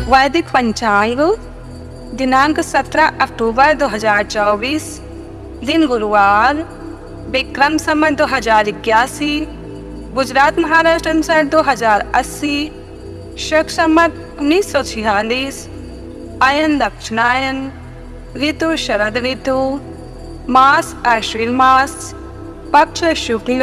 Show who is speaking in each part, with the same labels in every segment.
Speaker 1: वैदिक पंचांग दिनांक 17 अक्टूबर 2024, दिन गुरुवार, विक्रम संवत 2081, गुजरात महाराष्ट्र अनुसार 2080, शक संवत 1946, अयन दक्षिणायन, ऋतु शरद ऋतु, मास आश्विन मास, पक्ष शुक्ल,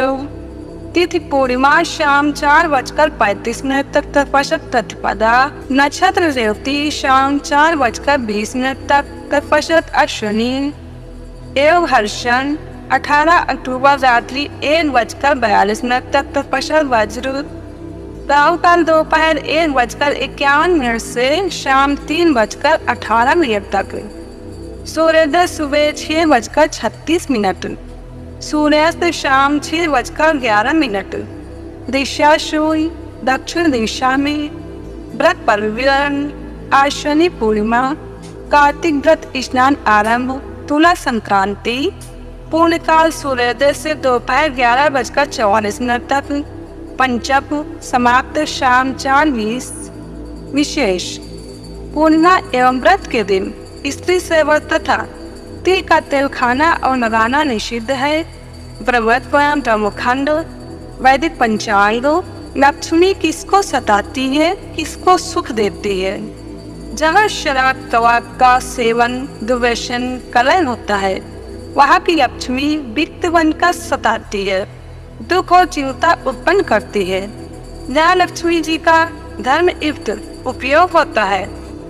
Speaker 1: तिथि पूर्णिमा शाम 4:35 तक तत्पश्चात प्रतिपदा, नक्षत्र रेवती शाम 4:20 तक तत्पश्चात अश्विनी, एवं हर्षण 18 अक्टूबर रात्रि 1:42 तक तत्पश्चात वज्र, राहु काल दोपहर 1:51 से शाम 3:18 तक, सूर्योदय सुबह 6:36, सूर्यास्त शाम 6:11, दिशा शून्य दक्षिण दिशा में, व्रत परिवरण आश्विनी पूर्णिमा, कार्तिक व्रत स्नान आरंभ, तुला संक्रांति, पूर्णकाल सूर्योदय से दोपहर 11:44 तक, पंचम समाप्त शाम 4:20, विशेष पूर्णिमा एवं व्रत के दिन स्त्री सेवा तथा तिल का तेल खाना और लगाना निषिद्ध है। व्रत ब्रह्मखंड वैदिक पंचांग, लक्ष्मी किसको सताती है, किसको सुख देती है। जहाँ शराब तवाक का सेवन दुर्व्यसन कलह होता है, वहाँ की लक्ष्मी विक्त बनकर सताती है, दुख और चिंता उत्पन्न करती है। जहाँ लक्ष्मी जी का धर्म युक्त उपयोग होता है,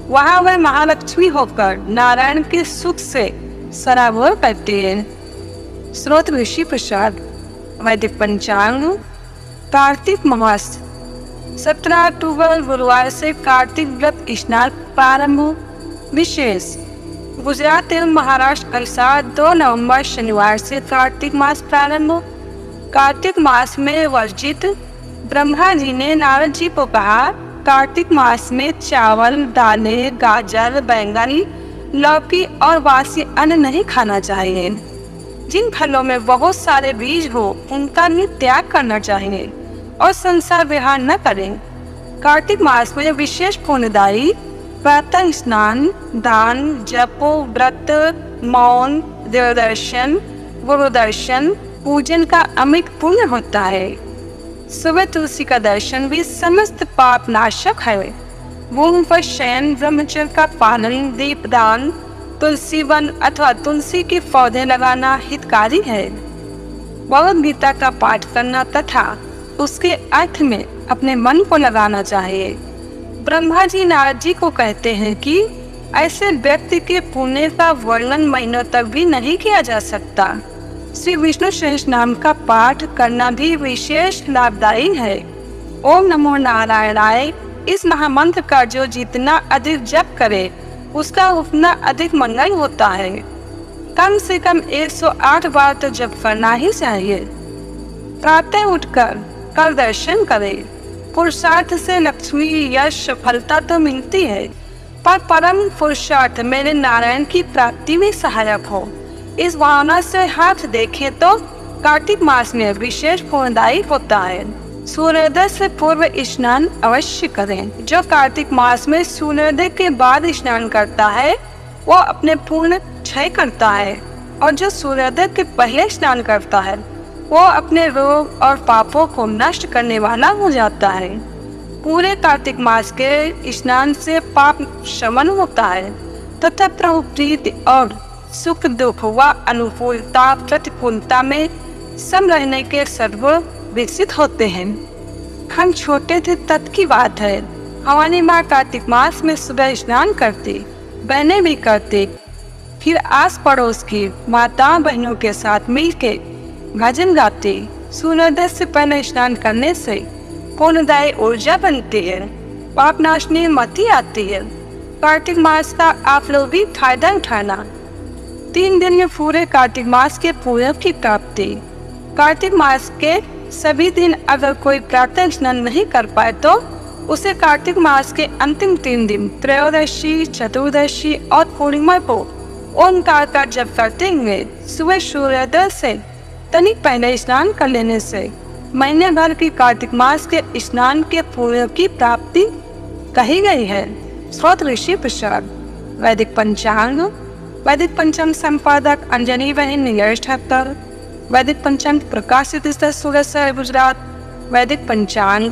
Speaker 1: वहाँ वह महालक्ष्मी होकर नारायण के सुख से सराबोर करती है। स्रोत ऋषि प्रसाद। वैदिक पंचांग, कार्तिक मास 17 अक्टूबर गुरुवार से कार्तिक व्रत स्नान प्रारंभ। विशेष गुजरात एवं महाराष्ट्र अनुसार 2 नवंबर शनिवार से कार्तिक मास प्रारंभ। कार्तिक मास में वर्जित ब्रह्मा जी ने नारद जी को कहा, कार्तिक मास में चावल, दालें, गाजर, बैंगन, लौकी और बासी अन्न नहीं खाना चाहिए। जिन फलों में बहुत सारे बीज हो उनका भी त्याग करना चाहिए और संसार विहार न करें। कार्तिक मास में विशेष पुण्यदायी प्रातः स्नान, दान, जप, व्रत, मौन, देवदर्शन, गुरुदर्शन, पूजन का अमित पुण्य होता है। सुबह तुलसी का दर्शन भी समस्त पाप नाशक है। भूमि पर शयन, ब्रह्मचर्य का पालन, दीपदान, तुलसी वन अथवा तुलसी के पौधे लगाना हितकारी है। भगवद गीता का पाठ करना तथा उसके अर्थ में अपने मन को लगाना चाहिए। ब्रह्मा जी नारद जी को कहते हैं कि ऐसे व्यक्ति के पुण्य का वर्णन महीनों तक भी नहीं किया जा सकता। श्री विष्णु सहस्त्र नाम का पाठ करना भी विशेष लाभदायी है। ओम नमो नारायणाय इस महामंत्र का जो जितना अधिक जप करे उसका उतना अधिक मंगल होता है। कम से कम 108 बार तो जप करना ही चाहिए। प्रातः उठकर कर दर्शन करें। पुरुषार्थ से लक्ष्मी यश सफलता तो मिलती है, पर परम पुरुषार्थ मेरे नारायण की प्राप्ति में सहायक हो। इस भावना से हाथ देखें तो कार्तिक मास में विशेष फलदायी होता है। सूर्योदय से पूर्व स्नान अवश्य करें। जो कार्तिक मास में सूर्योदय के बाद स्नान करता है वो अपने पूर्ण क्षय करता है, और जो सूर्योदय के पहले स्नान करता है वो अपने रोग और पापों को नष्ट करने वाला हो जाता है। पूरे कार्तिक मास के स्नान से पाप शमन होता है तथा प्रभु प्रीति और सुख दुख व अनुकूलता प्रतिकूलता में सम रहने के सर्व विकसित होते हैं। हम छोटे थे तब की बात है, हमारी माँ कार्तिक मास में सुबह स्नान करती, बहनें भी करती, फिर आस पड़ोस की माता बहनों के साथ मिलके भजन गाती। सूर्योदय से पहले स्नान करने से पुण्यदायी ऊर्जा बनती है, पाप नाशनी मति आती है। कार्तिक मास का आप लोग भी फायदा उठाना। 3 दिन में पूरे कार्तिक मास के पूरब की प्राप्ति। कार्तिक मास के सभी दिन अगर कोई प्रातः स्नान नहीं कर पाए तो उसे कार्तिक मास के अंतिम 3 दिन त्रयोदशी, चतुर्दशी और पूर्णिमा को ओंकार का जप करते हुए सुबह सूर्योदय से तनिक पहले स्नान कर लेने से महीने भर की कार्तिक मास के स्नान के पुण्य की प्राप्ति कही गई है। स्रोत ऋषि प्रसाद। वैदिक पंचांग, वैदिक पंचांग संपादक अंजनी बहन नीरज ठक्कर। वैदिक पंचांग प्रकाशित सूरत शहर गुजरात। वैदिक पंचांग